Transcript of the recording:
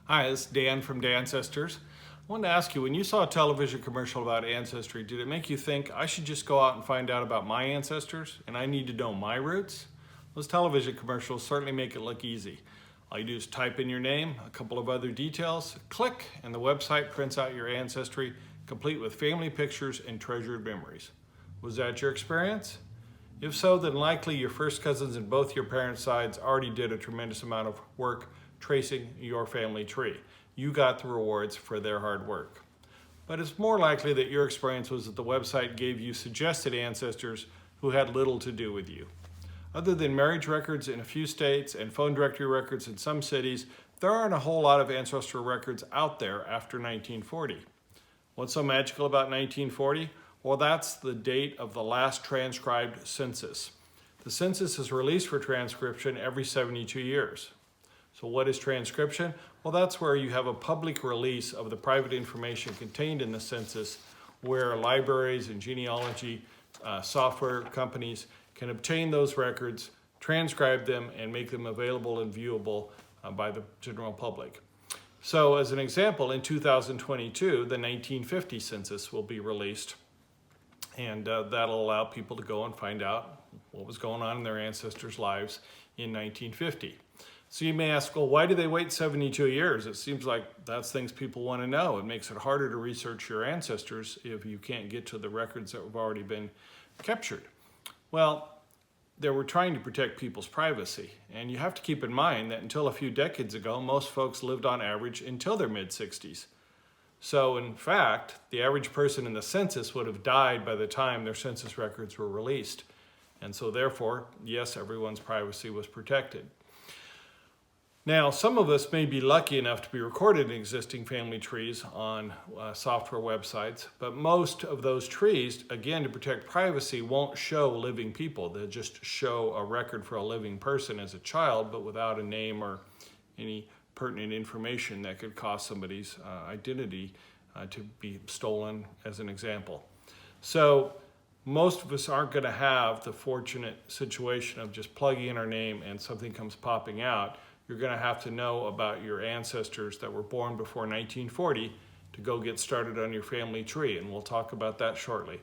Hi, this is Dan from Dancestors. I wanted to ask you, when you saw a television commercial about ancestry, did it make you think I should just go out and find out about my ancestors and I need to know my roots? Those television commercials certainly make it look easy. All you do is type in your name, a couple of other details, click, and the website prints out your ancestry, complete with family pictures and treasured memories. Was that your experience? If so, then likely your first cousins in both your parents' sides already did a tremendous amount of work tracing your family tree. You got the rewards for their hard work. But it's more likely that your experience was that the website gave you suggested ancestors who had little to do with you. Other than marriage records in a few states and phone directory records in some cities, there aren't a whole lot of ancestral records out there after 1940. What's so magical about 1940? Well, that's the date of the last transcribed census. The census is released for transcription every 72 years. So what is transcription? Well, that's where you have a public release of the private information contained in the census, where libraries and genealogy software companies can obtain those records, transcribe them, and make them available and viewable by the general public. So as an example, in 2022, the 1950 census will be released, and that'll allow people to go and find out what was going on in their ancestors' lives in 1950. So you may ask, well, why do they wait 72 years? It seems like that's things people want to know. It makes it harder to research your ancestors if you can't get to the records that have already been captured. Well, they were trying to protect people's privacy. And you have to keep in mind that until a few decades ago, most folks lived on average until their mid-60s. So in fact, the average person in the census would have died by the time their census records were released. And so therefore, yes, everyone's privacy was protected. Now, some of us may be lucky enough to be recorded in existing family trees on software websites, but most of those trees, again, to protect privacy, won't show living people. They'll just show a record for a living person as a child, but without a name or any pertinent information that could cause somebody's identity to be stolen, as an example. So most of us aren't going to have the fortunate situation of just plugging in our name and something comes popping out. You're going to have to know about your ancestors that were born before 1940 to go get started on your family tree, and we'll talk about that shortly.